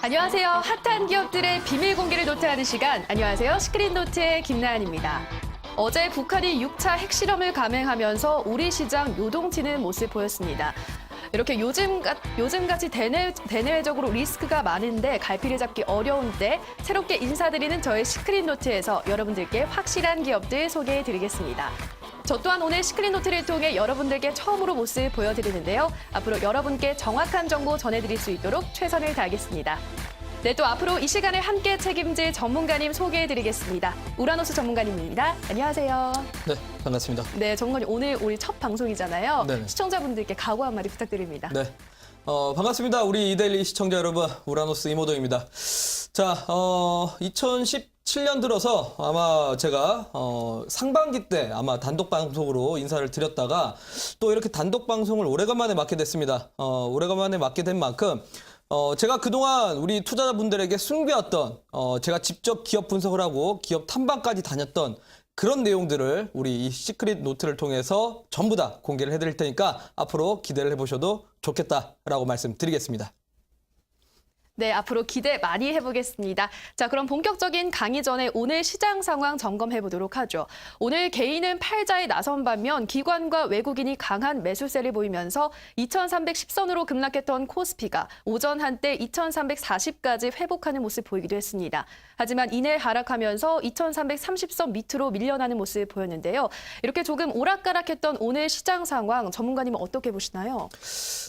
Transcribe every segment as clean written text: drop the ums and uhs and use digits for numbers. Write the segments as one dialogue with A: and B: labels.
A: 안녕하세요. 핫한 기업들의 비밀 공개를 노트하는 시간. 안녕하세요. 시크릿노트의 김나은입니다. 어제 북한이 6차 핵실험을 감행하면서 우리 시장 요동치는 모습 보였습니다. 이렇게 요즘같이 대내외적으로 리스크가 많은데 갈피를 잡기 어려운 때 새롭게 인사드리는 저의 시크릿노트에서 여러분들께 확실한 기업들 소개해드리겠습니다. 저 또한 오늘 시크릿노트를 통해 여러분들께 처음으로 모습 보여드리는데요. 앞으로 여러분께 정확한 정보 전해드릴 수 있도록 최선을 다하겠습니다. 네, 또 앞으로 이 시간을 함께 책임질 전문가님 소개해드리겠습니다. 우라노스 전문가님입니다. 안녕하세요.
B: 네, 반갑습니다.
A: 네, 전문가님 오늘 우리 첫 방송이잖아요.
B: 네네.
A: 시청자분들께 각오 한마디 부탁드립니다.
B: 네, 반갑습니다. 우리 이데일리 시청자 여러분, 우라노스 이모동입니다. 자, 2017년 들어서 아마 제가 상반기 때 아마 단독 방송으로 인사를 드렸다가 또 이렇게 단독 방송을 오래간만에 맡게 됐습니다. 오래간만에 맡게 된 만큼 제가 그동안 우리 투자자분들에게 숨겨왔던 제가 직접 기업 분석을 하고 기업 탐방까지 다녔던 그런 내용들을 우리 이 시크릿 노트를 통해서 전부 다 공개를 해드릴 테니까 앞으로 기대를 해보셔도 좋겠다라고 말씀드리겠습니다.
A: 네, 앞으로 기대 많이 해보겠습니다. 자, 그럼 본격적인 강의 전에 오늘 시장 상황 점검해보도록 하죠. 오늘 개인은 팔자에 나선 반면 기관과 외국인이 강한 매수세를 보이면서 2310선으로 급락했던 코스피가 오전 한때 2340까지 회복하는 모습 보이기도 했습니다. 하지만 이내 하락하면서 2330선 밑으로 밀려나는 모습 보였는데요. 이렇게 조금 오락가락했던 오늘 시장 상황 전문가님은 어떻게 보시나요?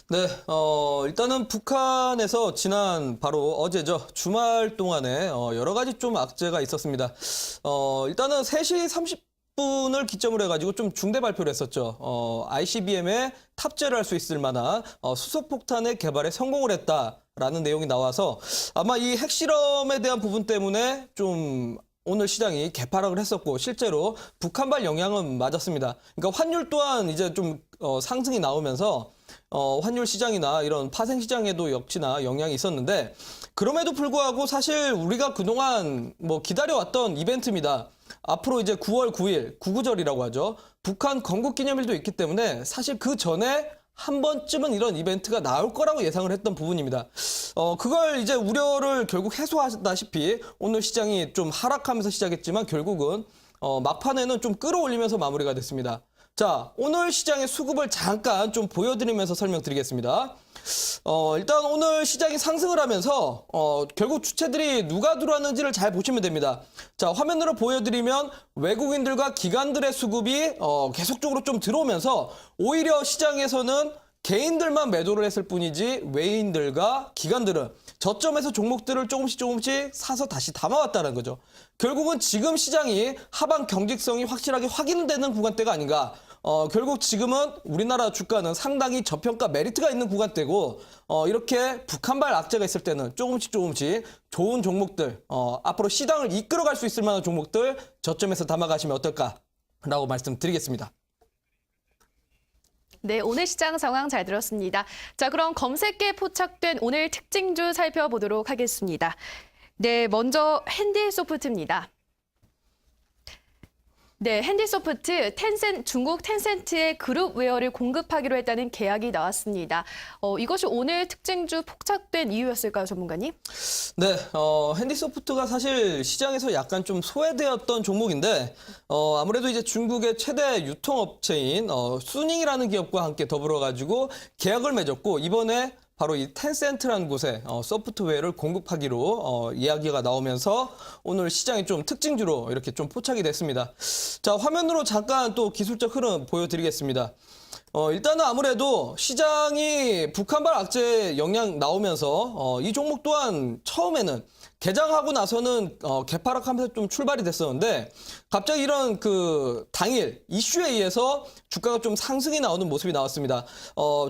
B: 네, 일단은 북한에서 지난 바로 어제죠. 주말 동안에 여러 가지 좀 악재가 있었습니다. 일단은 3시 30분을 기점으로 해가지고 좀 중대 발표를 했었죠. ICBM에 탑재를 할 수 있을 만한 수소폭탄의 개발에 성공을 했다라는 내용이 나와서 아마 이 핵실험에 대한 부분 때문에 좀 오늘 시장이 개파락을 했었고 실제로 북한발 영향은 맞았습니다. 그러니까 환율 또한 이제 좀 상승이 나오면서 환율 시장이나 이런 파생 시장에도 역시나 영향이 있었는데 그럼에도 불구하고 사실 우리가 그동안 기다려왔던 이벤트입니다. 앞으로 이제 9월 9일 구구절이라고 하죠. 북한 건국기념일도 있기 때문에 사실 그 전에 한 번쯤은 이런 이벤트가 나올 거라고 예상을 했던 부분입니다. 그걸 이제 우려를 결국 해소하다시피 오늘 시장이 좀 하락하면서 시작했지만 결국은 막판에는 좀 끌어올리면서 마무리가 됐습니다. 자, 오늘 시장의 수급을 잠깐 좀 보여드리면서 설명드리겠습니다. 일단 오늘 시장이 상승을 하면서 결국 주체들이 누가 들어왔는지를 잘 보시면 됩니다. 자, 화면으로 보여드리면 외국인들과 기관들의 수급이 계속적으로 좀 들어오면서 오히려 시장에서는 개인들만 매도를 했을 뿐이지 외인들과 기관들은 저점에서 종목들을 조금씩 사서 다시 담아왔다는 거죠. 결국은 지금 시장이 하방 경직성이 확실하게 확인되는 구간대가 아닌가. 결국 지금은 우리나라 주가는 상당히 저평가 메리트가 있는 구간대고 이렇게 북한발 악재가 있을 때는 조금씩 좋은 종목들 앞으로 시장을 이끌어갈 수 있을 만한 종목들 저점에서 담아가시면 어떨까라고 말씀드리겠습니다.
A: 네, 오늘 시장 상황 잘 들었습니다. 자, 그럼 검색계에 포착된 오늘 특징주 살펴보도록 하겠습니다. 네, 먼저 핸디소프트입니다. 네, 핸디소프트 중국 텐센트의 그룹웨어를 공급하기로 했다는 계약이 나왔습니다. 이것이 오늘 특징주 포착된 이유였을까요, 전문가님?
B: 네, 핸디소프트가 사실 시장에서 약간 좀 소외되었던 종목인데 아무래도 이제 중국의 최대 유통업체인 수닝이라는 기업과 함께 더불어가지고 계약을 맺었고 이번에 바로 이 텐센트라는 곳에 소프트웨어를 공급하기로 이야기가 나오면서 오늘 시장이 좀 특징주로 이렇게 좀 포착이 됐습니다. 자, 화면으로 잠깐 또 기술적 흐름 보여드리겠습니다. 일단은 아무래도 시장이 북한발 악재 영향 나오면서 이 종목 또한 처음에는 개장하고 나서는 개파락하면서 좀 출발이 됐었는데 갑자기 이런 그 당일 이슈에 의해서 주가가 좀 상승이 나오는 모습이 나왔습니다.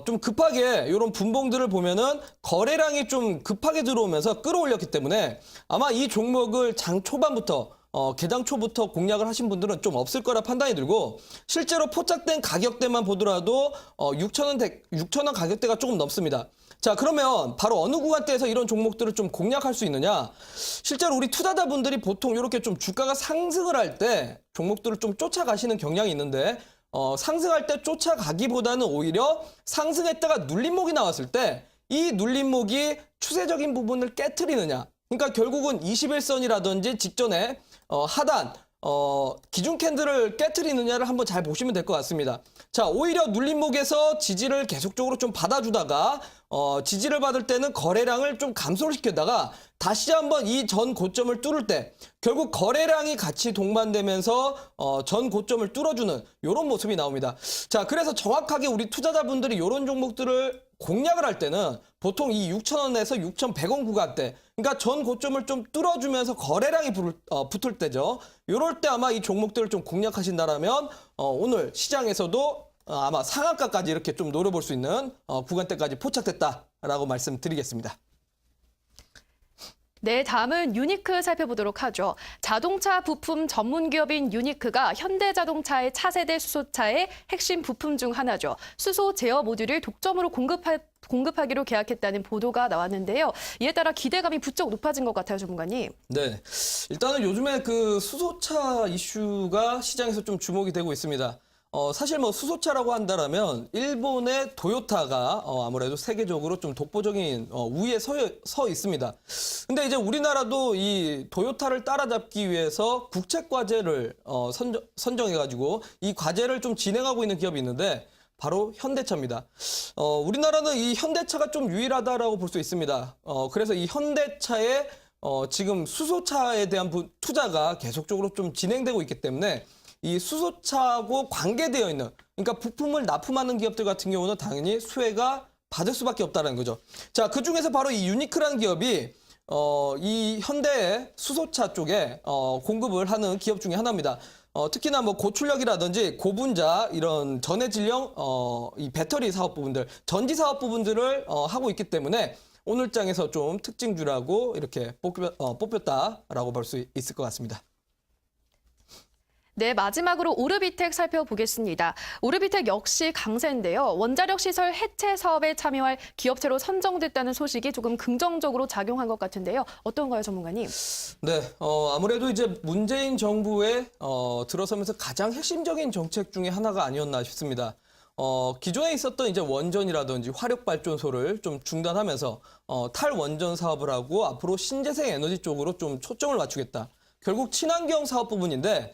B: 좀 급하게 이런 분봉들을 보면은 거래량이 좀 급하게 들어오면서 끌어올렸기 때문에 아마 이 종목을 장 초반부터 개장 초부터 공략을 하신 분들은 좀 없을 거라 판단이 들고 실제로 포착된 가격대만 보더라도 6,000원 가격대가 조금 넘습니다. 자, 그러면 바로 어느 구간대에서 이런 종목들을 좀 공략할 수 있느냐? 실제로 우리 투자자분들이 보통 이렇게 좀 주가가 상승을 할 때 종목들을 좀 쫓아가시는 경향이 있는데 상승할 때 쫓아가기보다는 오히려 상승했다가 눌림목이 나왔을 때 이 눌림목이 추세적인 부분을 깨트리느냐. 그러니까 결국은 21선이라든지 직전에 하단 기준 캔들을 깨트리느냐를 한번 잘 보시면 될 것 같습니다. 자, 오히려 눌림목에서 지지를 계속적으로 좀 받아주다가 지지를 받을 때는 거래량을 좀 감소를 시켰다가 다시 한번 이 전 고점을 뚫을 때 결국 거래량이 같이 동반되면서 전 고점을 뚫어주는 이런 모습이 나옵니다. 자, 그래서 정확하게 우리 투자자분들이 이런 종목들을 공략을 할 때는 보통 이 6,000원에서 6,100원 구간대, 그러니까 전 고점을 좀 뚫어주면서 거래량이 붙을 때죠. 이럴 때 아마 이 종목들을 좀 공략하신다라면 오늘 시장에서도 아마 상한가까지 이렇게 좀 노려볼 수 있는 구간대까지 포착됐다라고 말씀드리겠습니다.
A: 네, 다음은 유니크 살펴보도록 하죠. 자동차 부품 전문 기업인 유니크가 현대자동차의 차세대 수소차의 핵심 부품 중 하나죠. 수소 제어 모듈을 독점으로 공급하기로 계약했다는 보도가 나왔는데요. 이에 따라 기대감이 부쩍 높아진 것 같아요, 전문가님.
B: 네, 일단은 요즘에 그 수소차 이슈가 시장에서 좀 주목이 되고 있습니다. 사실 뭐 수소차라고 한다라면 일본의 토요타가 아무래도 세계적으로 좀 독보적인 우위에 서 있습니다. 근데 이제 우리나라도 이 토요타를 따라잡기 위해서 국책 과제를 선정해가지고 이 과제를 좀 진행하고 있는 기업이 있는데 바로 현대차입니다. 우리나라는 이 현대차가 좀 유일하다라고 볼 수 있습니다. 그래서 이 현대차의 지금 수소차에 대한 투자가 계속적으로 좀 진행되고 있기 때문에 이 수소차하고 관계되어 있는, 그러니까 부품을 납품하는 기업들 같은 경우는 당연히 수혜가 받을 수밖에 없다는 거죠. 자, 그 중에서 바로 이 유니크라는 기업이 이 현대의 수소차 쪽에 공급을 하는 기업 중에 하나입니다. 특히나 뭐 고출력이라든지 고분자 이런 전해질형 이 배터리 사업 부분들, 전지 사업 부분들을 하고 있기 때문에 오늘 장에서 좀 특징주라고 이렇게 뽑혔다라고 볼 수 있을 것 같습니다.
A: 네, 마지막으로 오르비텍 살펴보겠습니다. 오르비텍 역시 강세인데요. 원자력 시설 해체 사업에 참여할 기업체로 선정됐다는 소식이 조금 긍정적으로 작용한 것 같은데요. 어떤가요, 전문가님?
B: 네, 아무래도 이제 문재인 정부에 들어서면서 가장 핵심적인 정책 중에 하나가 아니었나 싶습니다. 기존에 있었던 이제 원전이라든지 화력발전소를 좀 중단하면서 탈원전 사업을 하고 앞으로 신재생 에너지 쪽으로 좀 초점을 맞추겠다. 결국 친환경 사업 부분인데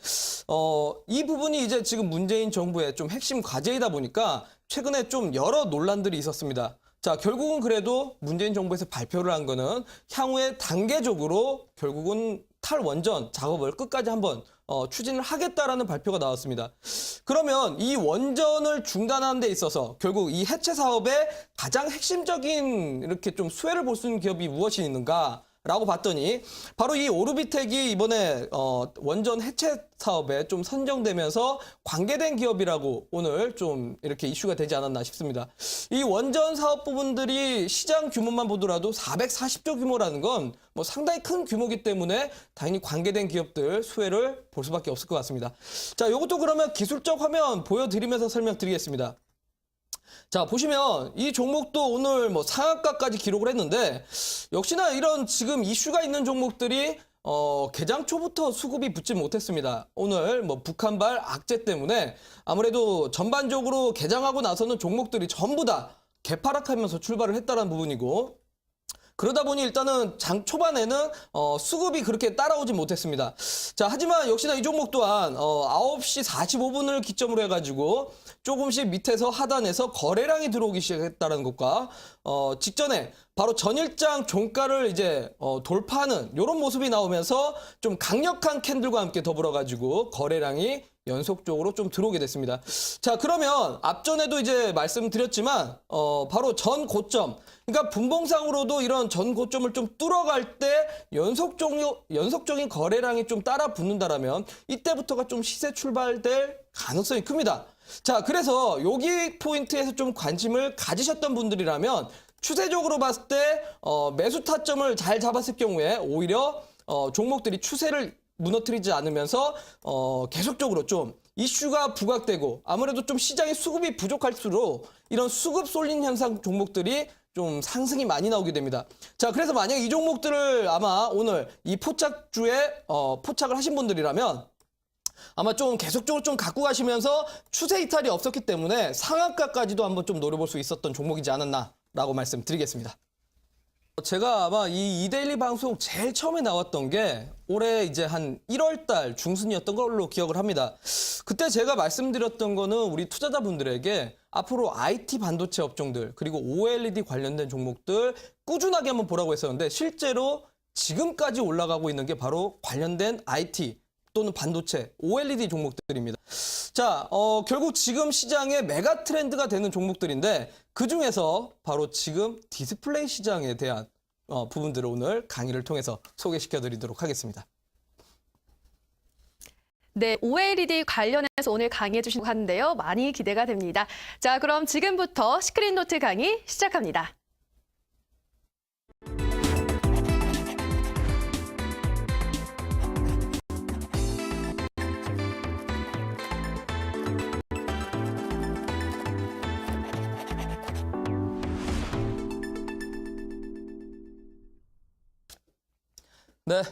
B: 이 부분이 이제 지금 문재인 정부의 좀 핵심 과제이다 보니까 최근에 좀 여러 논란들이 있었습니다. 자, 결국은 그래도 문재인 정부에서 발표를 한 거는 향후에 단계적으로 결국은 탈원전 작업을 끝까지 한번 추진을 하겠다라는 발표가 나왔습니다. 그러면 이 원전을 중단하는 데 있어서 결국 이 해체 사업의 가장 핵심적인 이렇게 좀 수혜를 볼 수 있는 기업이 무엇이 있는가? 라고 봤더니 바로 이 오르비텍이 이번에 원전 해체 사업에 좀 선정되면서 관계된 기업이라고 오늘 좀 이렇게 이슈가 되지 않았나 싶습니다. 이 원전 사업 부분들이 시장 규모만 보더라도 440조 규모라는 건 뭐 상당히 큰 규모이기 때문에 당연히 관계된 기업들 수혜를 볼 수밖에 없을 것 같습니다. 자, 이것도 그러면 기술적 화면 보여드리면서 설명드리겠습니다. 자, 보시면 이 종목도 오늘 뭐 상한가까지 기록을 했는데 역시나 이런 지금 이슈가 있는 종목들이 개장 초부터 수급이 붙지 못했습니다. 오늘 뭐 북한발 악재 때문에 아무래도 전반적으로 개장하고 나서는 종목들이 전부 다 개파락하면서 출발을 했다는 부분이고, 그러다 보니 일단은 장 초반에는 수급이 그렇게 따라오지 못했습니다. 자, 하지만 역시나 이 종목 또한 9시 45분을 기점으로 해가지고 조금씩 밑에서 하단에서 거래량이 들어오기 시작했다는 것과 직전에 바로 전일장 종가를 이제 돌파하는 이런 모습이 나오면서 좀 강력한 캔들과 함께 더불어가지고 거래량이 연속적으로 좀 들어오게 됐습니다. 자, 그러면 앞전에도 이제 말씀드렸지만 바로 전 고점, 그러니까 분봉상으로도 이런 전 고점을 좀 뚫어갈 때 연속적인 거래량이 좀 따라 붙는다라면 이때부터가 좀 시세 출발될 가능성이 큽니다. 자, 그래서 여기 포인트에서 좀 관심을 가지셨던 분들이라면 추세적으로 봤을 때 매수 타점을 잘 잡았을 경우에 오히려 종목들이 추세를 무너뜨리지 않으면서 계속적으로 좀 이슈가 부각되고 아무래도 좀 시장의 수급이 부족할수록 이런 수급 쏠린 현상 종목들이 좀 상승이 많이 나오게 됩니다. 자, 그래서 만약 이 종목들을 아마 오늘 이 포착주에 포착을 하신 분들이라면 아마 좀 계속적으로 좀 갖고 가시면서 추세 이탈이 없었기 때문에 상한가까지도 한번 좀 노려볼 수 있었던 종목이지 않았나 라고 말씀드리겠습니다. 제가 아마 이 이데일리 방송 제일 처음에 나왔던 게 올해 이제 한 1월 달 중순이었던 걸로 기억을 합니다. 그때 제가 말씀드렸던 거는 우리 투자자분들에게 앞으로 IT 반도체 업종들 그리고 OLED 관련된 종목들 꾸준하게 한번 보라고 했었는데 실제로 지금까지 올라가고 있는 게 바로 관련된 IT 또는 반도체, OLED 종목들입니다. 자, 결국 지금 시장의 메가 트렌드가 되는 종목들인데 그중에서 바로 지금 디스플레이 시장에 대한 부분들을 오늘 강의를 통해서 소개시켜 드리도록 하겠습니다.
A: 네, OLED 관련해서 오늘 강의해 주신다고 하는데요. 많이 기대가 됩니다. 자, 그럼 지금부터 시크릿 노트 강의 시작합니다.
B: 네,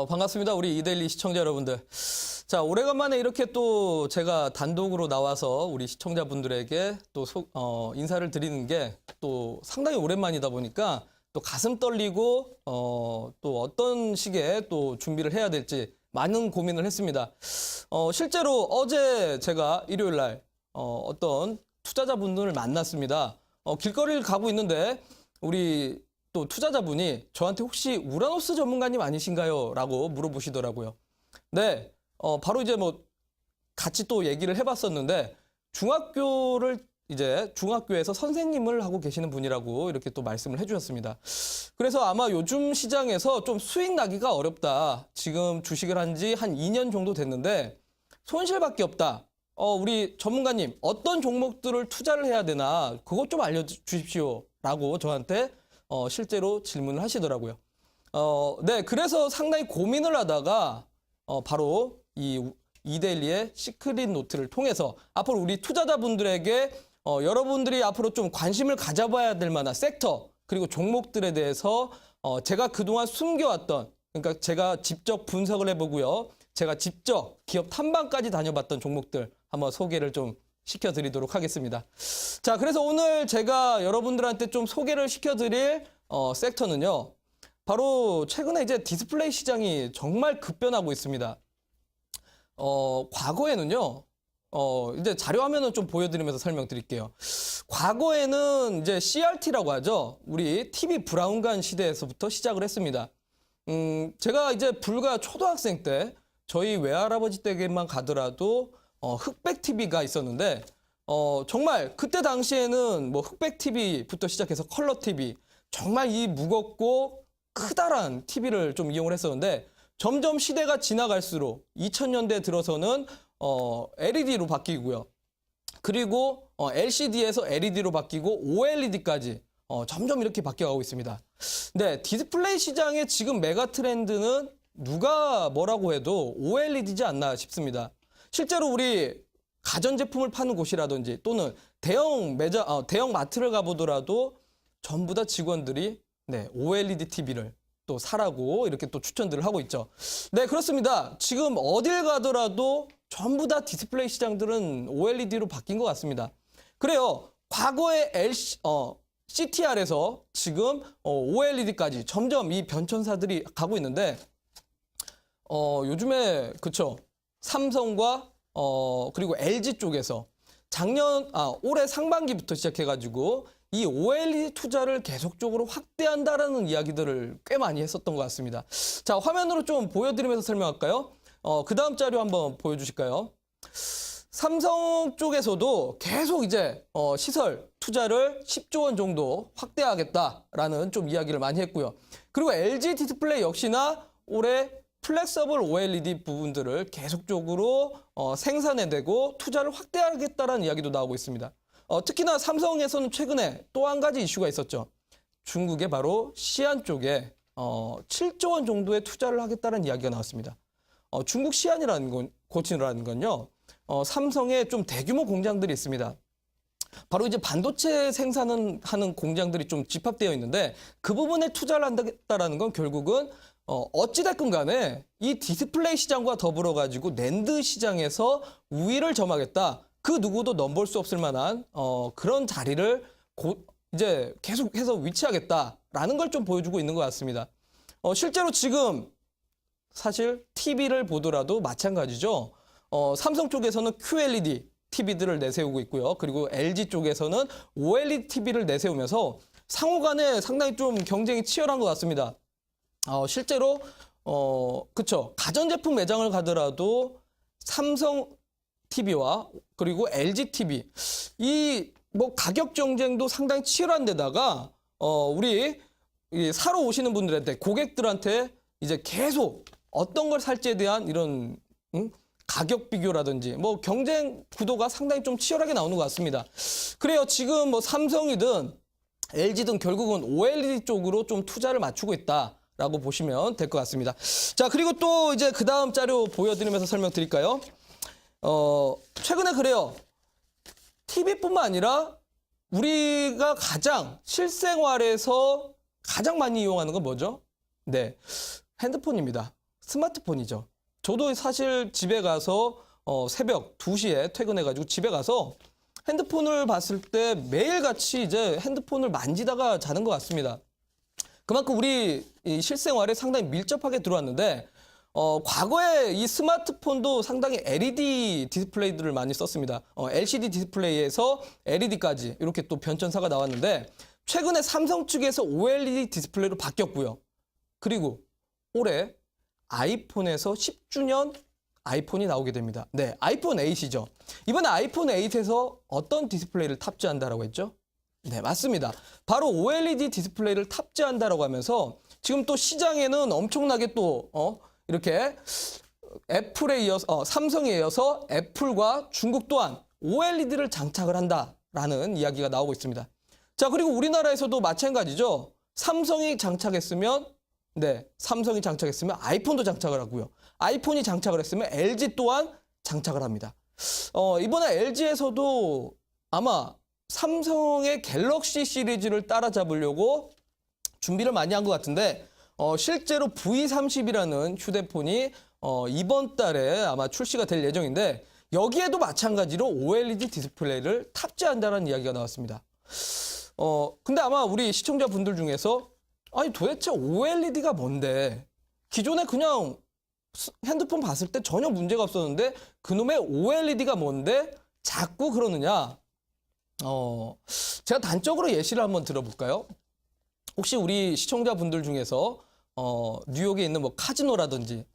B: 반갑습니다. 우리 이데일리 시청자 여러분들. 자, 오래간만에 이렇게 또 제가 단독으로 나와서 우리 시청자분들에게 또 인사를 드리는 게 또 상당히 오랜만이다 보니까 또 가슴 떨리고 또 어떤 식의 또 준비를 해야 될지 많은 고민을 했습니다. 실제로 어제 제가 일요일 날 어떤 투자자분들을 만났습니다. 길거리를 가고 있는데 우리 또 투자자분이 저한테 혹시 우라노스 전문가님 아니신가요? 라고 물어보시더라고요. 네, 바로 이제 뭐 같이 또 얘기를 해봤었는데 중학교에서 선생님을 하고 계시는 분이라고 이렇게 또 말씀을 해주셨습니다. 그래서 아마 요즘 시장에서 좀 수익 나기가 어렵다. 지금 주식을 한 지 한 2년 정도 됐는데 손실밖에 없다. 우리 전문가님 어떤 종목들을 투자를 해야 되나 그것 좀 알려주십시오. 라고 저한테 실제로 질문을 하시더라고요. 네, 그래서 상당히 고민을 하다가 바로 이 이데일리의 시크릿 노트를 통해서 앞으로 우리 투자자분들에게 여러분들이 앞으로 좀 관심을 가져봐야 될 만한 섹터 그리고 종목들에 대해서 제가 그동안 숨겨왔던 그러니까 제가 직접 분석을 해보고요. 제가 직접 기업 탐방까지 다녀봤던 종목들 한번 소개를 좀 시켜드리도록 하겠습니다. 자, 그래서 오늘 제가 여러분들한테 좀 소개를 시켜드릴 섹터는요. 바로 최근에 이제 디스플레이 시장이 정말 급변하고 있습니다. 과거에는요. 이제 자료 화면을 좀 보여드리면서 설명드릴게요. 과거에는 이제 CRT라고 하죠. 우리 TV 브라운관 시대에서부터 시작을 했습니다. 제가 이제 불과 초등학생 때 저희 외할아버지 댁에만 가더라도 흑백 TV가 있었는데 정말 그때 당시에는 뭐 흑백 TV부터 시작해서 컬러 TV 정말 이 무겁고 크다란 TV를 좀 이용을 했었는데 점점 시대가 지나갈수록 2000년대 들어서는 LED로 바뀌고요. 그리고 LCD에서 LED로 바뀌고 OLED까지 점점 이렇게 바뀌어가고 있습니다. 네, 디스플레이 시장의 지금 메가 트렌드는 누가 뭐라고 해도 OLED지 않나 싶습니다. 실제로 우리 가전제품을 파는 곳이라든지 또는 대형 마트를 가보더라도 전부 다 직원들이 네, OLED TV를 또 사라고 이렇게 또 추천들을 하고 있죠. 네, 그렇습니다. 지금 어딜 가더라도 전부 다 디스플레이 시장들은 OLED로 바뀐 것 같습니다. 그래요. 과거의 CTR에서 지금 OLED까지 점점 이 변천사들이 가고 있는데 요즘에 그쵸. 삼성과 그리고 LG 쪽에서 올해 상반기부터 시작해가지고 이 OLED 투자를 계속적으로 확대한다라는 이야기들을 꽤 많이 했었던 것 같습니다. 자, 화면으로 좀 보여드리면서 설명할까요? 그 다음 자료 한번 보여주실까요? 삼성 쪽에서도 계속 이제 시설 투자를 10조 원 정도 확대하겠다라는 좀 이야기를 많이 했고요. 그리고 LG 디스플레이 역시나 올해 플렉서블 OLED 부분들을 계속적으로 생산해내고 투자를 확대하겠다라는 이야기도 나오고 있습니다. 특히나 삼성에서는 최근에 또 한 가지 이슈가 있었죠. 중국의 바로 시안 쪽에 7조 원 정도의 투자를 하겠다는 이야기가 나왔습니다. 중국 시안이라는 곳이라는 건요. 삼성의 좀 대규모 공장들이 있습니다. 바로 이제 반도체 생산하는 공장들이 좀 집합되어 있는데 그 부분에 투자를 한다는 건 결국은 어찌됐건 간에 이 디스플레이 시장과 더불어 가지고 낸드 시장에서 우위를 점하겠다. 그 누구도 넘볼 수 없을 만한 그런 자리를 이제 계속해서 위치하겠다라는 걸 좀 보여주고 있는 것 같습니다. 실제로 지금 사실 TV를 보더라도 마찬가지죠. 삼성 쪽에서는 QLED TV들을 내세우고 있고요. 그리고 LG 쪽에서는 OLED TV를 내세우면서 상호 간에 상당히 좀 경쟁이 치열한 것 같습니다. 실제로 그쵸. 가전제품 매장을 가더라도 삼성 TV와 그리고 LG TV 이 뭐 가격 경쟁도 상당히 치열한 데다가 우리 이 사러 오시는 분들한테 고객들한테 이제 계속 어떤 걸 살지에 대한 이런 가격 비교라든지 뭐 경쟁 구도가 상당히 좀 치열하게 나오는 것 같습니다. 그래요. 지금 뭐 삼성이든 LG든 결국은 OLED 쪽으로 좀 투자를 맞추고 있다라고 보시면 될 것 같습니다. 자, 그리고 또 이제 그 다음 자료 보여드리면서 설명드릴까요? 최근에 그래요. TV뿐만 아니라 우리가 가장 실생활에서 가장 많이 이용하는 건 뭐죠? 네, 핸드폰입니다. 스마트폰이죠. 저도 사실 집에 가서 새벽 2시에 퇴근해가지고 집에 가서 핸드폰을 봤을 때 매일같이 이제 핸드폰을 만지다가 자는 것 같습니다. 그만큼 우리 이 실생활에 상당히 밀접하게 들어왔는데 과거에 이 스마트폰도 상당히 LED 디스플레이들을 많이 썼습니다. LCD 디스플레이에서 LED까지 이렇게 또 변천사가 나왔는데 최근에 삼성 측에서 OLED 디스플레이로 바뀌었고요. 그리고 올해 아이폰에서 10주년 아이폰이 나오게 됩니다. 네, 아이폰 8이죠. 이번에 아이폰 8에서 어떤 디스플레이를 탑재한다라고 했죠? 네, 맞습니다. 바로 OLED 디스플레이를 탑재한다라고 하면서 지금 또 시장에는 엄청나게 또 이렇게 애플에 이어서 삼성에 이어서 애플과 중국 또한 OLED를 장착을 한다라는 이야기가 나오고 있습니다. 자, 그리고 우리나라에서도 마찬가지죠. 삼성이 장착했으면 아이폰도 장착을 하고요. 아이폰이 장착을 했으면 LG 또한 장착을 합니다. 이번에 LG에서도 아마 삼성의 갤럭시 시리즈를 따라잡으려고 준비를 많이 한 것 같은데 실제로 V30이라는 휴대폰이 이번 달에 아마 출시가 될 예정인데 여기에도 마찬가지로 OLED 디스플레이를 탑재한다는 이야기가 나왔습니다. 근데 아마 우리 시청자분들 중에서 아니 도대체 OLED가 뭔데? 기존에 그냥 핸드폰 봤을 때 전혀 문제가 없었는데 그놈의 OLED가 뭔데 자꾸 그러느냐? 제가 단적으로 예시를 한번 들어볼까요? 혹시 우리 시청자분들 중에서 뉴욕에 있는 뭐 카지노라든지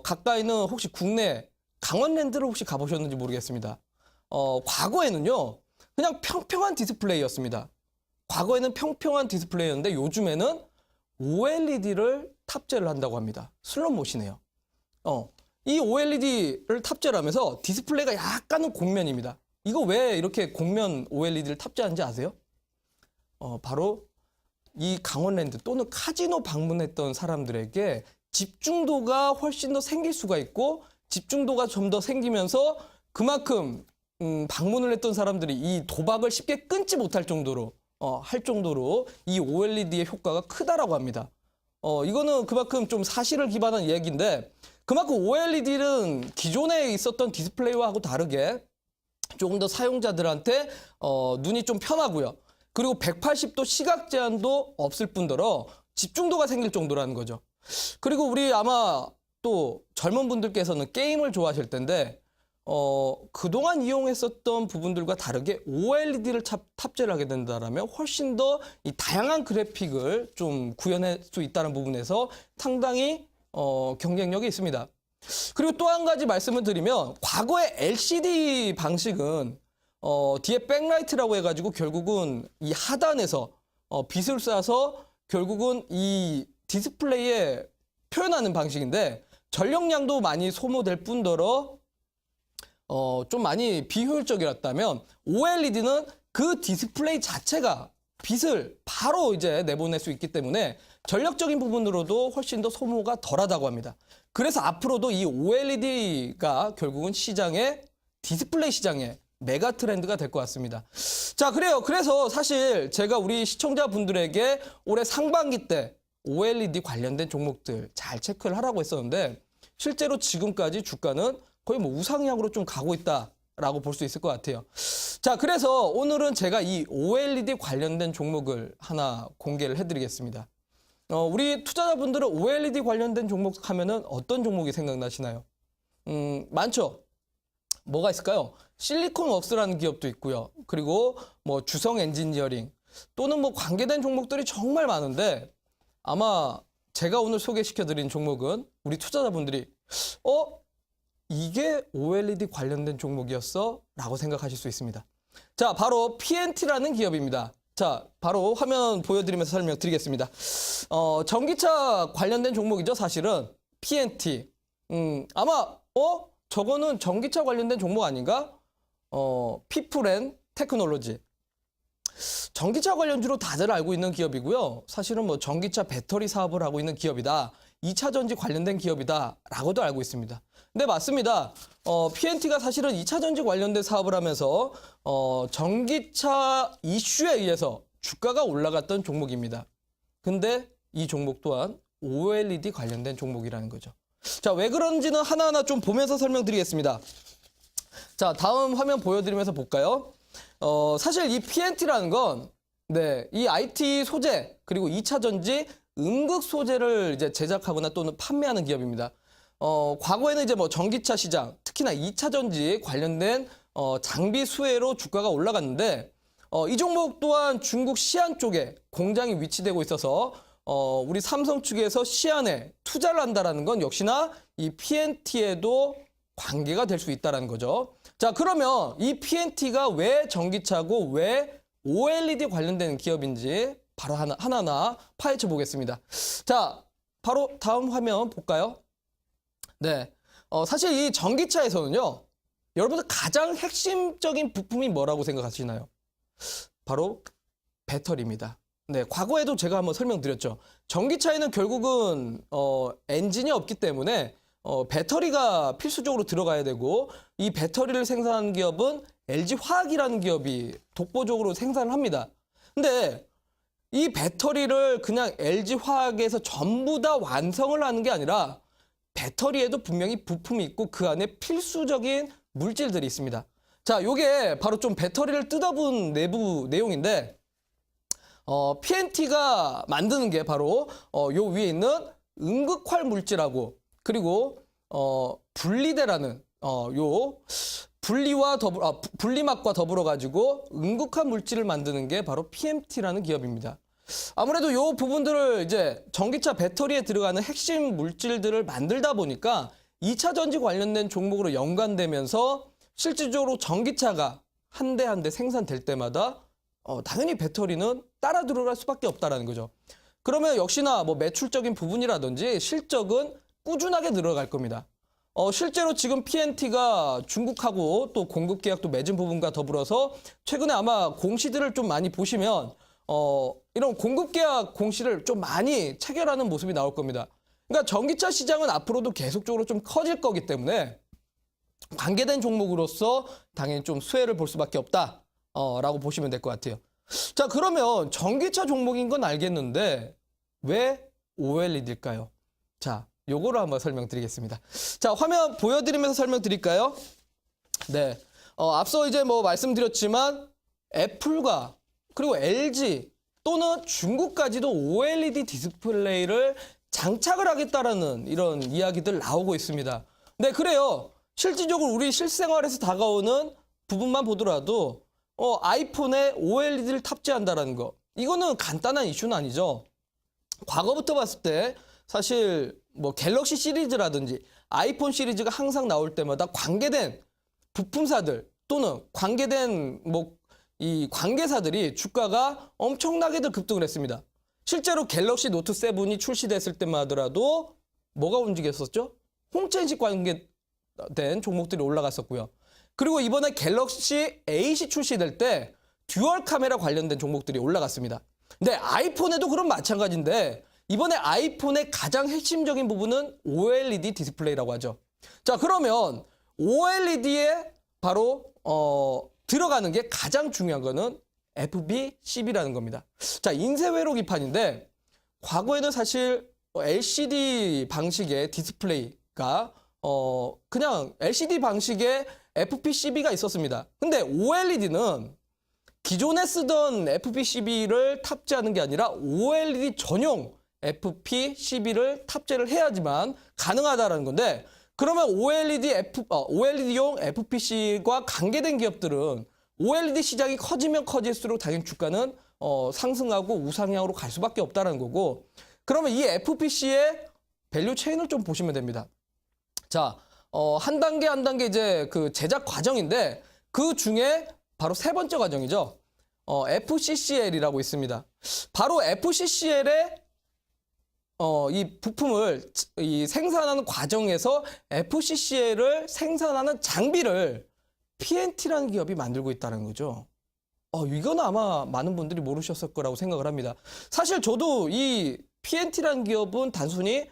B: 가까이는 혹시 국내 강원랜드를 혹시 가보셨는지 모르겠습니다. 과거에는요 그냥 평평한 디스플레이였습니다. 과거에는 평평한 디스플레이였는데 요즘에는 OLED를 탑재를 한다고 합니다. 슬롯모시네요. 이 OLED를 탑재를 하면서 디스플레이가 약간은 곡면입니다. 이거 왜 이렇게 곡면 OLED를 탑재하는지 아세요? 바로 이 강원랜드 또는 카지노 방문했던 사람들에게 집중도가 훨씬 더 생길 수가 있고 집중도가 좀 더 생기면서 그만큼 방문을 했던 사람들이 이 도박을 쉽게 끊지 못할 정도로 이 OLED의 효과가 크다라고 합니다. 이거는 그만큼 좀 사실을 기반한 이야기인데 그만큼 OLED는 기존에 있었던 디스플레이와하고 다르게 조금 더 사용자들한테 눈이 좀 편하고요. 그리고 180도 시각 제한도 없을 뿐더러 집중도가 생길 정도라는 거죠. 그리고 우리 아마 또 젊은 분들께서는 게임을 좋아하실 텐데 그동안 이용했었던 부분들과 다르게 OLED를 탑재를 하게 된다면 훨씬 더 이 다양한 그래픽을 좀 구현할 수 있다는 부분에서 상당히 경쟁력이 있습니다. 그리고 또 한 가지 말씀을 드리면 과거의 LCD 방식은 뒤에 백라이트라고 해가지고 결국은 이 하단에서 빛을 쏴서 결국은 이 디스플레이에 표현하는 방식인데 전력량도 많이 소모될 뿐더러 좀 많이 비효율적이었다면 OLED는 그 디스플레이 자체가 빛을 바로 이제 내보낼 수 있기 때문에 전력적인 부분으로도 훨씬 더 소모가 덜하다고 합니다. 그래서 앞으로도 이 OLED가 결국은 디스플레이 시장에 메가 트렌드가 될 것 같습니다. 자, 그래요. 그래서 사실 제가 우리 시청자분들에게 올해 상반기 때 OLED 관련된 종목들 잘 체크를 하라고 했었는데 실제로 지금까지 주가는 거의 뭐 우상향으로 좀 가고 있다. 라고 볼 수 있을 것 같아요. 자, 그래서 오늘은 제가 이 OLED 관련된 종목을 하나 공개를 해드리겠습니다. 우리 투자자분들은 OLED 관련된 종목 하면은 어떤 종목이 생각나시나요? 많죠? 뭐가 있을까요? 실리콘웍스라는 기업도 있고요. 그리고 뭐 주성 엔지니어링 또는 뭐 관계된 종목들이 정말 많은데 아마 제가 오늘 소개시켜드린 종목은 우리 투자자분들이 이게 OLED 관련된 종목이었어? 라고 생각하실 수 있습니다. 자, 바로 PNT라는 기업입니다. 자, 바로 화면 보여드리면서 설명드리겠습니다. 전기차 관련된 종목이죠, 사실은. PNT. 아마, 저거는 전기차 관련된 종목 아닌가? 피플앤 테크놀로지. 전기차 관련주로 다들 알고 있는 기업이고요. 사실은 뭐 전기차 배터리 사업을 하고 있는 기업이다. 2차 전지 관련된 기업이다. 라고도 알고 있습니다. 네, 맞습니다. PNT가 사실은 2차 전지 관련된 사업을 하면서 전기차 이슈에 의해서 주가가 올라갔던 종목입니다. 근데 이 종목 또한 OLED 관련된 종목이라는 거죠. 자, 왜 그런지는 하나하나 좀 보면서 설명드리겠습니다. 자, 다음 화면 보여드리면서 볼까요? 사실 이 PNT라는 건 네, 이 IT 소재 그리고 2차 전지 음극 소재를 이제 제작하거나 또는 판매하는 기업입니다. 과거에는 이제 뭐 전기차 시장, 특히나 2차 전지 관련된 장비 수혜로 주가가 올라갔는데 이 종목 또한 중국 시안 쪽에 공장이 위치되고 있어서 우리 삼성 측에서 시안에 투자를 한다라는 건 역시나 이 PNT에도 관계가 될 수 있다는 거죠. 자, 그러면 이 PNT가 왜 전기차고 왜 OLED 관련된 기업인지 바로 하나하나 파헤쳐 보겠습니다. 자, 바로 다음 화면 볼까요? 네, 사실 이 전기차에서는요, 여러분들 가장 핵심적인 부품이 뭐라고 생각하시나요? 바로 배터리입니다. 네, 과거에도 제가 한번 설명드렸죠. 전기차에는 결국은 엔진이 없기 때문에 배터리가 필수적으로 들어가야 되고 이 배터리를 생산하는 기업은 LG화학이라는 기업이 독보적으로 생산을 합니다. 근데 이 배터리를 그냥 LG화학에서 전부 다 완성을 하는 게 아니라 배터리에도 분명히 부품이 있고 그 안에 필수적인 물질들이 있습니다. 자, 요게 바로 좀 배터리를 뜯어본 내부 내용인데 PNT가 만드는 게 바로 요 위에 있는 음극활 물질하고 그리고 분리대라는 요 분리막과 더불어 가지고 음극한 물질을 만드는 게 바로 PNT라는 기업입니다. 아무래도 이 부분들을 이제 전기차 배터리에 들어가는 핵심 물질들을 만들다 보니까 2차 전지 관련된 종목으로 연관되면서 실질적으로 전기차가 한 대 한 대 생산될 때마다 당연히 배터리는 따라 들어갈 수밖에 없다라는 거죠. 그러면 역시나 뭐 매출적인 부분이라든지 실적은 꾸준하게 늘어갈 겁니다. 실제로 지금 PNT가 중국하고 또 공급 계약도 맺은 부분과 더불어서 최근에 아마 공시들을 좀 많이 보시면 이런 공급 계약 공시를 좀 많이 체결하는 모습이 나올 겁니다. 그러니까 전기차 시장은 앞으로도 계속적으로 좀 커질 거기 때문에 관계된 종목으로서 당연히 좀 수혜를 볼 수밖에 없다 라고 보시면 될 것 같아요. 자, 그러면 전기차 종목인 건 알겠는데 왜 OLED일까요? 자, 요거를 한번 설명드리겠습니다. 자, 화면 보여드리면서 설명드릴까요? 네, 앞서 이제 뭐 말씀드렸지만 애플과 그리고 LG 또는 중국까지도 OLED 디스플레이를 장착을 하겠다라는 이런 이야기들 나오고 있습니다. 네, 그래요. 실질적으로 우리 실생활에서 다가오는 부분만 보더라도 아이폰에 OLED를 탑재한다라는 거. 이거는 간단한 이슈는 아니죠. 과거부터 봤을 때 사실 뭐 갤럭시 시리즈라든지 아이폰 시리즈가 항상 나올 때마다 관계된 부품사들 또는 관계된 뭐 이 관계사들이 주가가 엄청나게들 급등을 했습니다. 실제로 갤럭시 노트 7이 출시됐을 때만 하더라도 뭐가 움직였었죠? 홍채인식 관계된 종목들이 올라갔었고요. 그리고 이번에 갤럭시 A10 출시될 때 듀얼 카메라 관련된 종목들이 올라갔습니다. 근데 아이폰에도 그런 마찬가지인데 이번에 아이폰의 가장 핵심적인 부분은 OLED 디스플레이라고 하죠. 자, 그러면 OLED에 바로 들어가는 게 가장 중요한 거는 FB12라는 겁니다. 자, 인쇄회로기판인데 과거에는 사실 LCD 방식의 디스플레이가 그냥 LCD 방식의 FPCB가 있었습니다. 근데 OLED는 기존에 쓰던 FPCB를 탑재하는 게 아니라 OLED 전용 FPCB를 탑재를 해야지만 가능하다는 건데, 그러면 OLED용 FPC가 관계된 기업들은 OLED 시장이 커지면 커질수록 당연히 주가는 상승하고 우상향으로 갈 수밖에 없다는 거고, 그러면 이 FPC의 밸류 체인을 좀 보시면 됩니다. 자, 한 단계 한 단계 이제 그 제작 과정인데, 그 중에 바로 세 번째 과정이죠. FCCL이라고 있습니다. 바로 FCCL의 이 부품을 생산하는 과정에서 FCCL을 생산하는 장비를 PNT라는 기업이 만들고 있다는 거죠. 이건 아마 많은 분들이 모르셨을 거라고 생각을 합니다. 사실 저도 이 PNT라는 기업은 단순히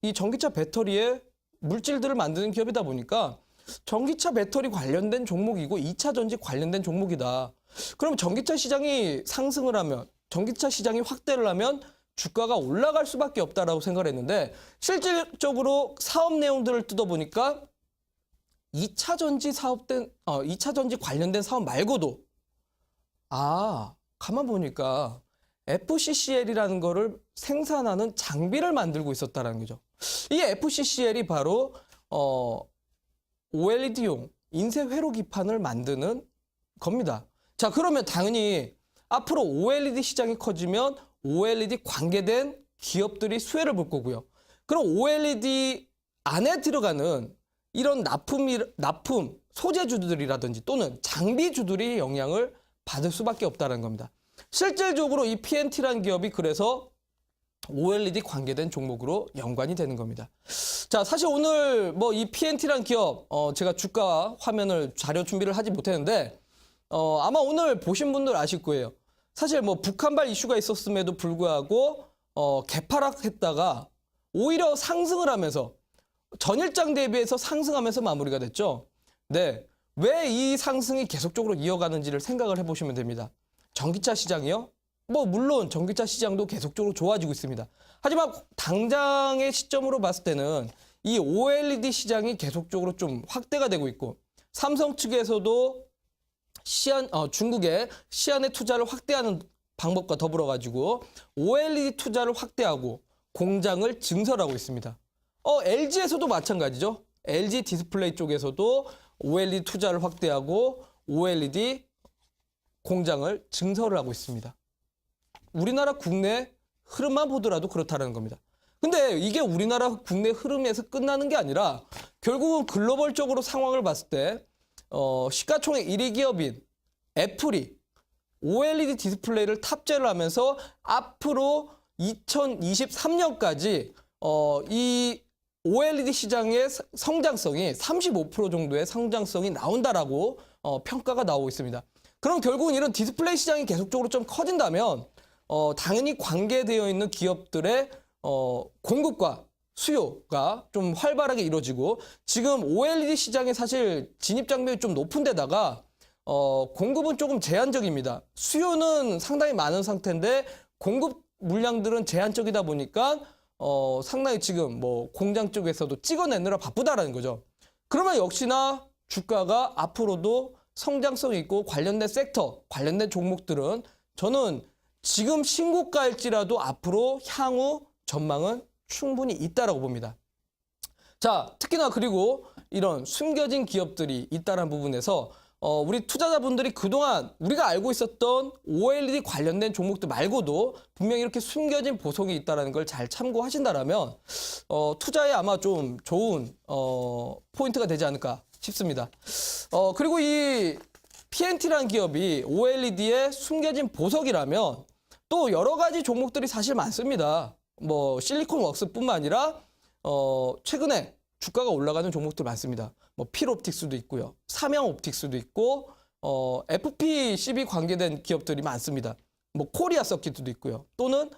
B: 이 전기차 배터리에 물질들을 만드는 기업이다 보니까 전기차 배터리 관련된 종목이고 2차 전지 관련된 종목이다. 그럼 전기차 시장이 상승을 하면, 전기차 시장이 확대를 하면 주가가 올라갈 수밖에 없다라고 생각을 했는데, 실질적으로 사업 내용들을 뜯어보니까 2차 전지 관련된 사업 말고도 가만 보니까 FCCL이라는 거를 생산하는 장비를 만들고 있었다는 거죠. 이 FCCL이 바로 OLED용 인쇄 회로 기판을 만드는 겁니다. 자, 그러면 당연히 앞으로 OLED 시장이 커지면 OLED 관계된 기업들이 수혜를 볼 거고요. 그럼 OLED 안에 들어가는 이런 납품 소재주들이라든지 또는 장비주들이 영향을 받을 수밖에 없다는 겁니다. 실질적으로 이 PNT라는 기업이 그래서 OLED 관계된 종목으로 연관이 되는 겁니다. 자, 사실 오늘 뭐 이 PNT라는 기업 제가 주가 화면을 자료 준비를 하지 못했는데 아마 오늘 보신 분들 아실 거예요. 사실 뭐 북한발 이슈가 있었음에도 불구하고 개파락했다가 오히려 상승을 하면서 전일장 대비해서 상승하면서 마무리가 됐죠. 네, 왜 이 상승이 계속적으로 이어가는지를 생각을 해보시면 됩니다. 전기차 시장이요? 뭐 물론 전기차 시장도 계속적으로 좋아지고 있습니다. 하지만 당장의 시점으로 봤을 때는 이 OLED 시장이 계속적으로 좀 확대가 되고 있고, 삼성 측에서도 중국의 시안의 투자를 확대하는 방법과 더불어 가지고 OLED 투자를 확대하고 공장을 증설하고 있습니다. LG에서도 마찬가지죠. LG 디스플레이 쪽에서도 OLED 투자를 확대하고 OLED 공장을 증설을 하고 있습니다. 우리나라 국내 흐름만 보더라도 그렇다는 겁니다. 근데 이게 우리나라 국내 흐름에서 끝나는 게 아니라 결국은 글로벌적으로 상황을 봤을 때 시가총액 1위 기업인 애플이 OLED 디스플레이를 탑재를 하면서 앞으로 2023년까지 이 OLED 시장의 성장성이 35% 정도의 성장성이 나온다라고 평가가 나오고 있습니다. 그럼 결국은 이런 디스플레이 시장이 계속적으로 좀 커진다면 당연히 관계되어 있는 기업들의 공급과 수요가 좀 활발하게 이루어지고, 지금 OLED 시장에 사실 진입 장벽이 좀 높은 데다가 공급은 조금 제한적입니다. 수요는 상당히 많은 상태인데 공급 물량들은 제한적이다 보니까 상당히 지금 뭐 공장 쪽에서도 찍어내느라 바쁘다라는 거죠. 그러면 역시나 주가가 앞으로도 성장성이 있고 관련된 섹터, 관련된 종목들은 저는 지금 신고가일지라도 앞으로 향후 전망은 충분히 있다라고 봅니다. 자, 특히나 그리고 이런 숨겨진 기업들이 있다는 부분에서 우리 투자자분들이 그동안 우리가 알고 있었던 OLED 관련된 종목들 말고도 분명히 이렇게 숨겨진 보석이 있다는 걸 잘 참고하신다라면 투자에 아마 좀 좋은 포인트가 되지 않을까 싶습니다. 그리고 이 PNT라는 기업이 OLED의 숨겨진 보석이라면 또 여러 가지 종목들이 사실 많습니다. 뭐 실리콘웍스뿐만 아니라 최근에 주가가 올라가는 종목들 많습니다. 뭐 필옵틱스도 있고요, 삼양옵틱스도 있고, FPCB 관계된 기업들이 많습니다. 뭐 코리아 서킷도 있고요, 또는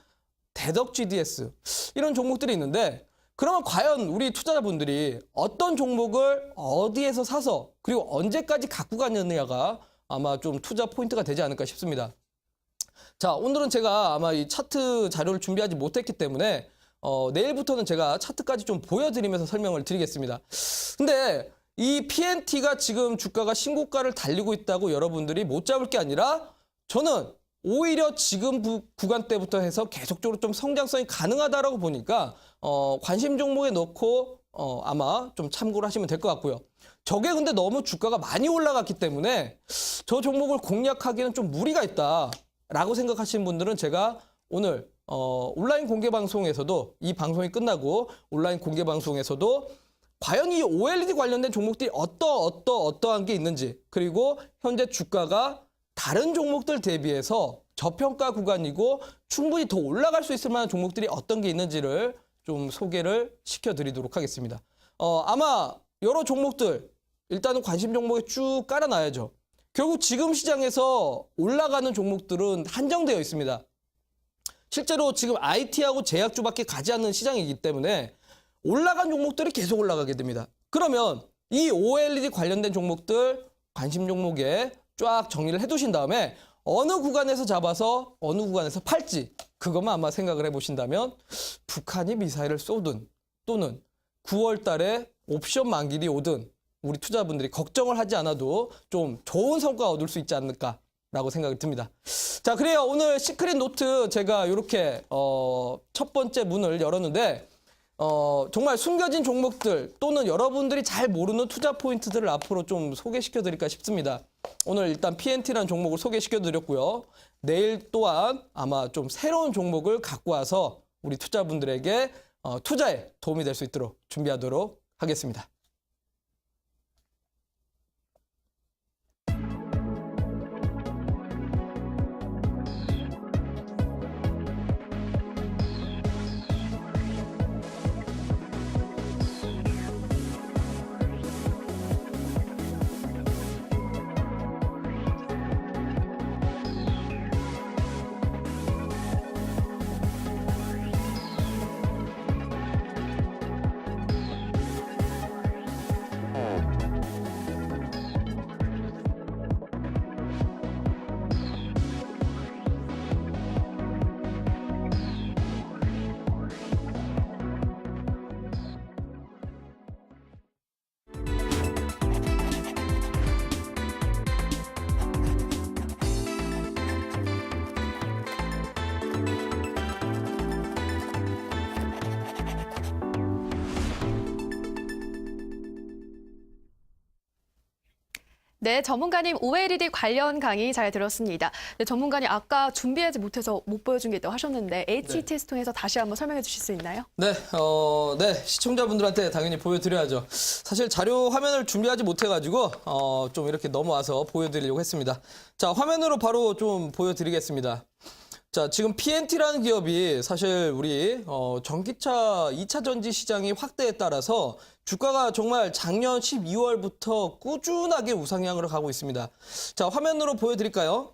B: 대덕 GDS 이런 종목들이 있는데, 그러면 과연 우리 투자자분들이 어떤 종목을 어디에서 사서 그리고 언제까지 갖고 가느냐가 아마 좀 투자 포인트가 되지 않을까 싶습니다. 자, 오늘은 제가 아마 이 차트 자료를 준비하지 못했기 때문에 내일부터는 제가 차트까지 좀 보여드리면서 설명을 드리겠습니다. 근데 이 PNT가 지금 주가가 신고가를 달리고 있다고 여러분들이 못 잡을 게 아니라 저는 오히려 지금 구간대부터 해서 계속적으로 좀 성장성이 가능하다라고 보니까 관심 종목에 넣고 아마 좀 참고를 하시면 될 것 같고요. 저게 근데 너무 주가가 많이 올라갔기 때문에 저 종목을 공략하기는 좀 무리가 있다라고 생각하시는 분들은 제가 오늘 온라인 공개 방송에서도 이 방송이 끝나고 온라인 공개 방송에서도 과연 이 OLED 관련된 종목들이 어떠한 게 있는지, 그리고 현재 주가가 다른 종목들 대비해서 저평가 구간이고 충분히 더 올라갈 수 있을 만한 종목들이 어떤 게 있는지를 좀 소개를 시켜드리도록 하겠습니다. 아마 여러 종목들 일단은 관심 종목에 쭉 깔아놔야죠. 결국 지금 시장에서 올라가는 종목들은 한정되어 있습니다. 실제로 지금 IT하고 제약주밖에 가지 않는 시장이기 때문에 올라간 종목들이 계속 올라가게 됩니다. 그러면 이 OLED 관련된 종목들 관심 종목에 쫙 정리를 해두신 다음에 어느 구간에서 잡아서 어느 구간에서 팔지, 그것만 아마 생각을 해보신다면 북한이 미사일을 쏘든 또는 9월 달에 옵션 만기일이 오든 우리 투자분들이 걱정을 하지 않아도 좀 좋은 성과 얻을 수 있지 않을까라고 생각이 듭니다. 자, 그래요. 오늘 시크릿 노트 제가 이렇게 첫 번째 문을 열었는데 정말 숨겨진 종목들 또는 여러분들이 잘 모르는 투자 포인트들을 앞으로 좀 소개시켜 드릴까 싶습니다. 오늘 일단 PNT라는 종목을 소개시켜 드렸고요. 내일 또한 아마 좀 새로운 종목을 갖고 와서 우리 투자분들에게 투자에 도움이 될 수 있도록 준비하도록 하겠습니다.
A: 네, 전문가님 OLED 관련 강의 잘 들었습니다. 네, 전문가님 아까 준비하지 못해서 못 보여준 게 있다고 하셨는데 HTS 통해서 다시 한번 설명해 주실 수 있나요?
B: 네, 시청자분들한테 당연히 보여드려야죠. 사실 자료 화면을 준비하지 못해가지고 좀 이렇게 넘어와서 보여드리려고 했습니다. 자, 화면으로 바로 좀 보여드리겠습니다. 자, 지금 PNT라는 기업이 사실 우리 전기차 2차 전지 시장이 확대에 따라서 주가가 정말 작년 12월부터 꾸준하게 우상향으로 가고 있습니다. 자, 화면으로 보여드릴까요?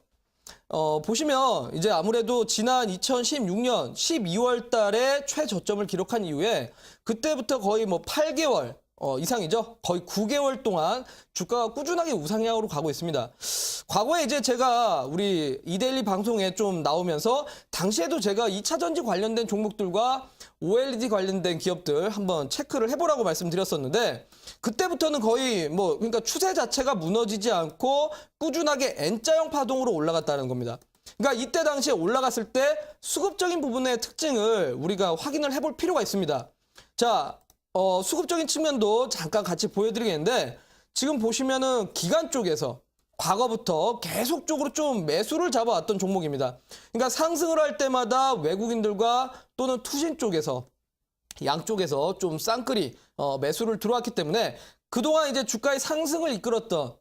B: 보시면 이제 아무래도 지난 2016년 12월 달에 최저점을 기록한 이후에 그때부터 거의 뭐 8개월 이상이죠. 거의 9개월 동안 주가가 꾸준하게 우상향으로 가고 있습니다. 과거에 이제 제가 우리 이데일리 방송에 좀 나오면서 당시에도 제가 2차 전지 관련된 종목들과 OLED 관련된 기업들 한번 체크를 해보라고 말씀드렸었는데 그때부터는 거의 그러니까 추세 자체가 무너지지 않고 꾸준하게 N자형 파동으로 올라갔다는 겁니다. 그러니까 이때 당시에 올라갔을 때 수급적인 부분의 특징을 우리가 확인을 해볼 필요가 있습니다. 자, 수급적인 측면도 잠깐 같이 보여드리겠는데 지금 보시면은 기관 쪽에서 과거부터 계속적으로 좀 매수를 잡아왔던 종목입니다. 그러니까 상승을 할 때마다 외국인들과 또는 투신 쪽에서 양쪽에서 좀 쌍끌이 매수를 들어왔기 때문에 그동안 이제 주가의 상승을 이끌었던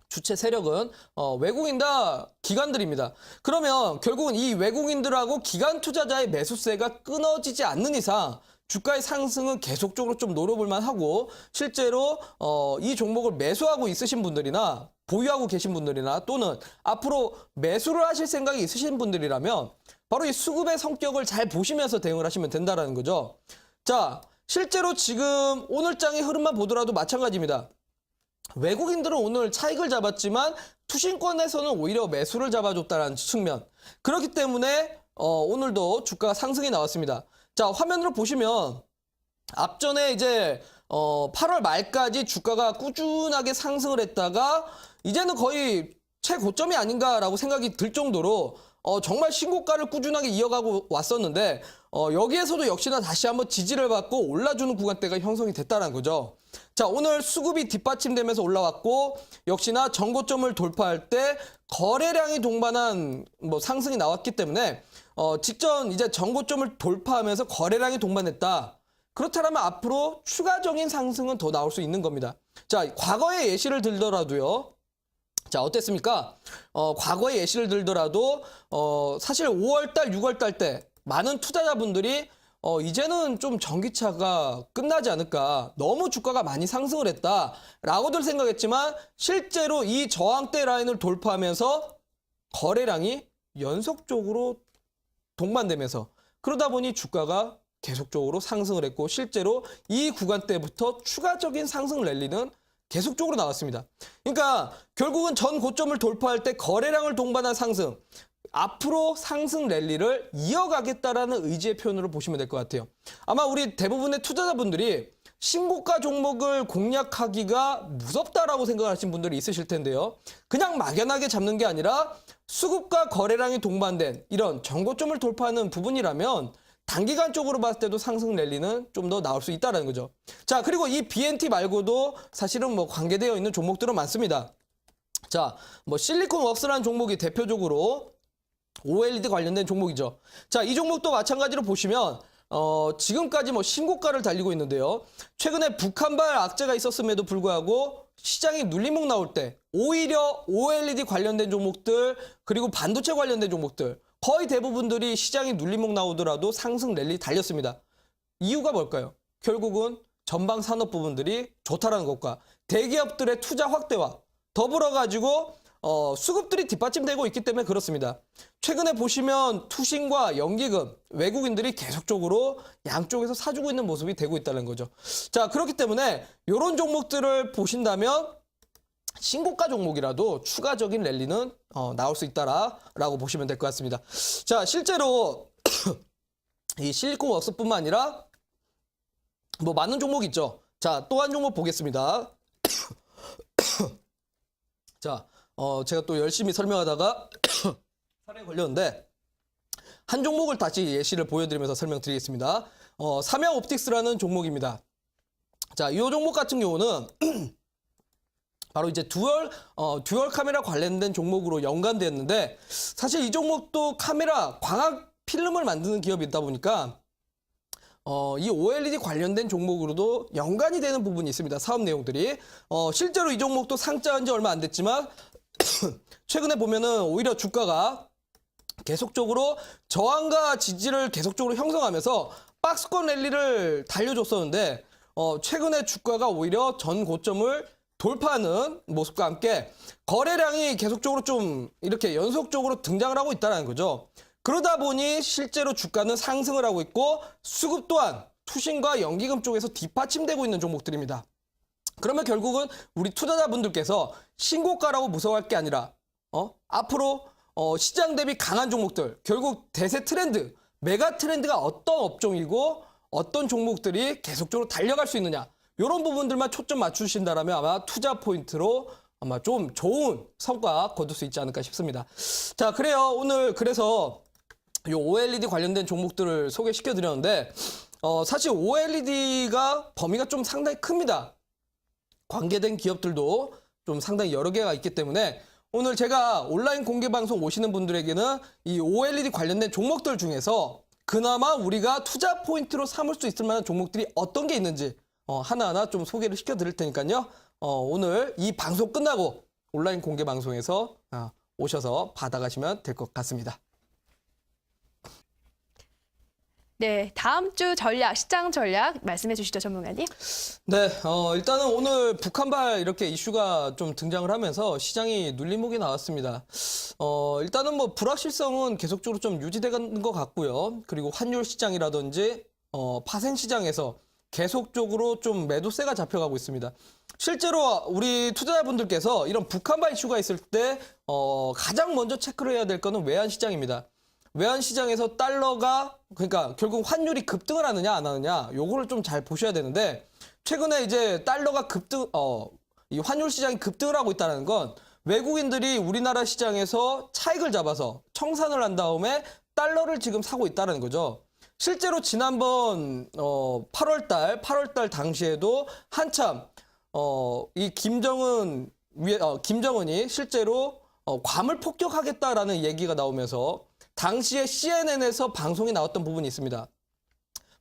B: 주체 세력은 외국인과 기관들입니다. 그러면 결국은 이 외국인들하고 기관 투자자의 매수세가 끊어지지 않는 이상 주가의 상승은 계속적으로 좀 노려볼 만하고 실제로 이 종목을 매수하고 있으신 분들이나 보유하고 계신 분들이나 또는 앞으로 매수를 하실 생각이 있으신 분들이라면 바로 이 수급의 성격을 잘 보시면서 대응을 하시면 된다는 거죠. 자, 실제로 지금 오늘장의 흐름만 보더라도 마찬가지입니다. 외국인들은 오늘 차익을 잡았지만 투신권에서는 오히려 매수를 잡아줬다는 측면. 그렇기 때문에 오늘도 주가가 상승이 나왔습니다. 자, 화면으로 보시면 앞전에 이제 8월 말까지 주가가 꾸준하게 상승을 했다가 이제는 거의 최고점이 아닌가라고 생각이 들 정도로 정말 신고가를 꾸준하게 이어가고 왔었는데 여기에서도 역시나 다시 한번 지지를 받고 올라주는 구간대가 형성이 됐다는 거죠. 자, 오늘 수급이 뒷받침되면서 올라왔고 역시나 전고점을 돌파할 때 거래량이 동반한 상승이 나왔기 때문에 직전 이제 전고점을 돌파하면서 거래량이 동반했다. 그렇다면 앞으로 추가적인 상승은 더 나올 수 있는 겁니다. 자, 과거의 예시를 들더라도요. 자, 어땠습니까? 과거의 예시를 들더라도 사실 5월달, 6월달 때 많은 투자자분들이 이제는 좀 전기차가 끝나지 않을까. 너무 주가가 많이 상승을 했다라고들 생각했지만 실제로 이 저항대 라인을 돌파하면서 거래량이 연속적으로 동반되면서 그러다 보니 주가가 계속적으로 상승을 했고 실제로 이 구간대부터 추가적인 상승 랠리는 계속적으로 나왔습니다. 그러니까 결국은 전 고점을 돌파할 때 거래량을 동반한 상승, 앞으로 상승 랠리를 이어가겠다라는 의지의 표현으로 보시면 될 것 같아요. 아마 우리 대부분의 투자자분들이 신고가 종목을 공략하기가 무섭다라고 생각하시는 분들이 있으실 텐데요. 그냥 막연하게 잡는 게 아니라 수급과 거래량이 동반된 이런 전고점을 돌파하는 부분이라면 단기간적으로 봤을 때도 상승 랠리는 좀 더 나올 수 있다는 거죠. 자, 그리고 이 BNT 말고도 사실은 관계되어 있는 종목들은 많습니다. 자, 실리콘 웍스라는 종목이 대표적으로 OLED 관련된 종목이죠. 자, 이 종목도 마찬가지로 보시면 지금까지 신고가를 달리고 있는데요. 최근에 북한발 악재가 있었음에도 불구하고 시장이 눌림목 나올 때 오히려 OLED 관련된 종목들 그리고 반도체 관련된 종목들 거의 대부분들이 시장이 눌림목 나오더라도 상승 랠리 달렸습니다. 이유가 뭘까요? 결국은 전방 산업 부분들이 좋다라는 것과 대기업들의 투자 확대와 더불어 가지고 수급들이 뒷받침되고 있기 때문에 그렇습니다. 최근에 보시면 투신과 연기금 외국인들이 계속적으로 양쪽에서 사주고 있는 모습이 되고 있다는 거죠. 자, 그렇기 때문에 이런 종목들을 보신다면 신고가 종목이라도 추가적인 랠리는 나올 수 있다라고 보시면 될 것 같습니다. 자, 실제로 이 실리콘 웍스뿐만 아니라 많은 종목 있죠. 자, 또 한 종목 보겠습니다. 자, 제가 또 열심히 설명하다가 살에 걸렸는데 한 종목을 다시 예시를 보여드리면서 설명드리겠습니다. 삼양 옵틱스라는 종목입니다. 자, 이 종목 같은 경우는 바로 이제 듀얼 카메라 관련된 종목으로 연관됐는데 사실 이 종목도 카메라 광학 필름을 만드는 기업이다 보니까 이 OLED 관련된 종목으로도 연관이 되는 부분이 있습니다. 사업 내용들이. 실제로 이 종목도 상장한 지 얼마 안 됐지만 최근에 보면은 오히려 주가가 계속적으로 저항과 지지를 계속적으로 형성하면서 박스권 랠리를 달려줬었는데 최근에 주가가 오히려 전 고점을 돌파하는 모습과 함께 거래량이 계속적으로 좀 이렇게 연속적으로 등장을 하고 있다는 거죠. 그러다 보니 실제로 주가는 상승을 하고 있고 수급 또한 투신과 연기금 쪽에서 뒷받침되고 있는 종목들입니다. 그러면 결국은 우리 투자자분들께서 신고가라고 무서워할 게 아니라 앞으로 시장 대비 강한 종목들, 결국 대세 트렌드, 메가 트렌드가 어떤 업종이고 어떤 종목들이 계속적으로 달려갈 수 있느냐, 이런 부분들만 초점 맞추신다면 아마 투자 포인트로 아마 좀 좋은 성과 거둘 수 있지 않을까 싶습니다. 자, 그래요. 오늘 그래서 이 OLED 관련된 종목들을 소개시켜 드렸는데 사실 OLED가 범위가 좀 상당히 큽니다. 관계된 기업들도 좀 상당히 여러 개가 있기 때문에 오늘 제가 온라인 공개 방송 오시는 분들에게는 이 OLED 관련된 종목들 중에서 그나마 우리가 투자 포인트로 삼을 수 있을 만한 종목들이 어떤 게 있는지 하나하나 좀 소개를 시켜 드릴 테니까요. 오늘 이 방송 끝나고 온라인 공개 방송에서 오셔서 받아가시면 될 것 같습니다.
A: 네, 다음 주 전략, 시장 전략 말씀해 주시죠, 전문가님.
B: 네, 일단은 오늘 북한발 이렇게 이슈가 좀 등장을 하면서 시장이 눌림목이 나왔습니다. 일단은 불확실성은 계속적으로 좀 유지되는 것 같고요. 그리고 환율 시장이라든지 파생 시장에서 계속적으로 좀 매도세가 잡혀가고 있습니다. 실제로 우리 투자자분들께서 이런 북한발 이슈가 있을 때 가장 먼저 체크를 해야 될 거는 외환 시장입니다. 외환 시장에서 달러가 그러니까 결국 환율이 급등을 하느냐 안 하느냐 요거를 좀 잘 보셔야 되는데 최근에 이제 달러가 이 환율 시장이 급등을 하고 있다는 건 외국인들이 우리나라 시장에서 차익을 잡아서 청산을 한 다음에 달러를 지금 사고 있다는 거죠. 실제로 지난번 8월달 당시에도 한참 이 김정은이 실제로 괌을 폭격하겠다라는 얘기가 나오면서 당시에 CNN에서 방송이 나왔던 부분이 있습니다.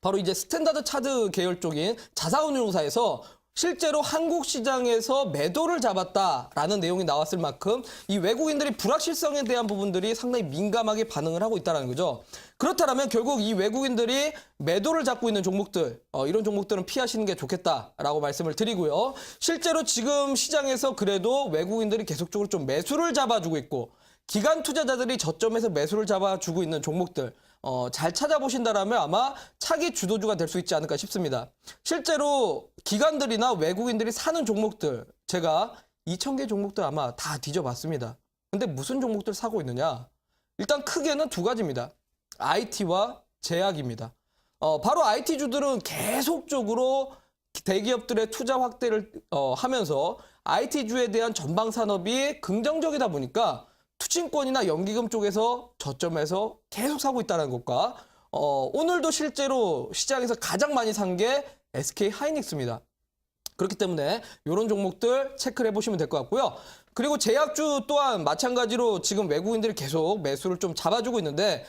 B: 바로 이제 스탠다드 차드 계열 쪽인 자산운용사에서 실제로 한국 시장에서 매도를 잡았다라는 내용이 나왔을 만큼 이 외국인들이 불확실성에 대한 부분들이 상당히 민감하게 반응을 하고 있다는 거죠. 그렇다면 결국 이 외국인들이 매도를 잡고 있는 종목들, 이런 종목들은 피하시는 게 좋겠다라고 말씀을 드리고요. 실제로 지금 시장에서 그래도 외국인들이 계속적으로 좀 매수를 잡아주고 있고 기관 투자자들이 저점에서 매수를 잡아주고 있는 종목들, 잘 찾아보신다라면 아마 차기 주도주가 될 수 있지 않을까 싶습니다. 실제로 기관들이나 외국인들이 사는 종목들, 제가 2,000개 종목들 아마 다 뒤져봤습니다. 근데 무슨 종목들 사고 있느냐? 일단 크게는 두 가지입니다. IT와 제약입니다. 바로 IT주들은 계속적으로 대기업들의 투자 확대를 하면서 IT주에 대한 전방 산업이 긍정적이다 보니까 투자권이나 연기금 쪽에서 저점에서 계속 사고 있다는 것과 오늘도 실제로 시장에서 가장 많이 산 게 SK 하이닉스입니다. 그렇기 때문에 이런 종목들 체크를 해보시면 될 것 같고요. 그리고 제약주 또한 마찬가지로 지금 외국인들이 계속 매수를 좀 잡아주고 있는데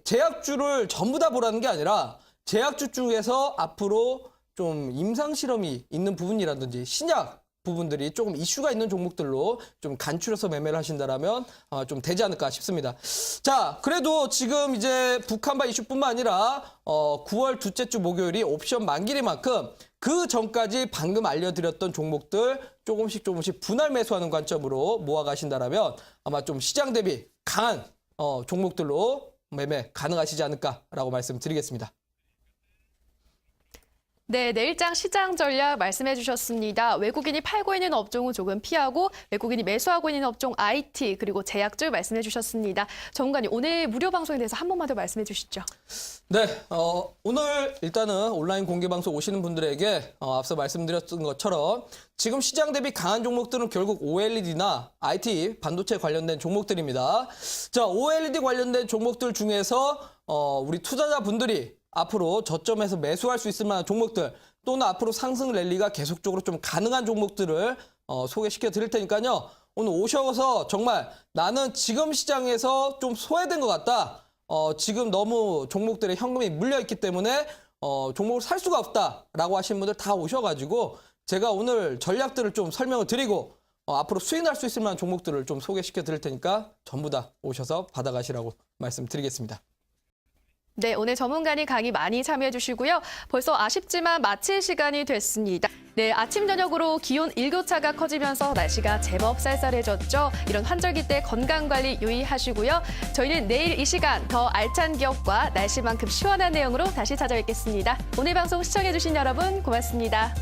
B: 제약주를 전부 다 보라는 게 아니라 제약주 쪽에서 앞으로 좀 임상 실험이 있는 부분이라든지 신약 부분들이 조금 이슈가 있는 종목들로 좀 간추려서 매매를 하신다라면 좀 되지 않을까 싶습니다. 자, 그래도 지금 이제 북한발 이슈뿐만 아니라 9월 둘째 주 목요일이 옵션 만기일 만큼 그 전까지 방금 알려드렸던 종목들 조금씩 분할 매수하는 관점으로 모아가신다라면 아마 좀 시장 대비 강한 종목들로 매매 가능하시지 않을까라고 말씀드리겠습니다.
A: 네, 내일장 시장 전략 말씀해 주셨습니다. 외국인이 팔고 있는 업종은 조금 피하고 외국인이 매수하고 있는 업종 IT 그리고 제약주 말씀해 주셨습니다. 전문가님, 오늘 무료 방송에 대해서 한 번만 더 말씀해 주시죠.
B: 네, 오늘 일단은 온라인 공개 방송 오시는 분들에게 앞서 말씀드렸던 것처럼 지금 시장 대비 강한 종목들은 결국 OLED나 IT, 반도체 관련된 종목들입니다. 자, OLED 관련된 종목들 중에서 우리 투자자분들이 앞으로 저점에서 매수할 수 있을 만한 종목들 또는 앞으로 상승 랠리가 계속적으로 좀 가능한 종목들을 소개시켜 드릴 테니까요. 오늘 오셔서 정말 나는 지금 시장에서 좀 소외된 것 같다. 지금 너무 종목들의 현금이 물려있기 때문에 종목을 살 수가 없다라고 하시는 분들 다 오셔가지고 제가 오늘 전략들을 좀 설명을 드리고 앞으로 수익날 수 있을 만한 종목들을 좀 소개시켜 드릴 테니까 전부 다 오셔서 받아가시라고 말씀드리겠습니다.
A: 네, 오늘 전문가님 강의 많이 참여해 주시고요. 벌써 아쉽지만 마칠 시간이 됐습니다. 네, 아침 저녁으로 기온 일교차가 커지면서 날씨가 제법 쌀쌀해졌죠. 이런 환절기 때 건강관리 유의하시고요. 저희는 내일 이 시간 더 알찬 기업과 날씨만큼 시원한 내용으로 다시 찾아뵙겠습니다. 오늘 방송 시청해 주신 여러분 고맙습니다.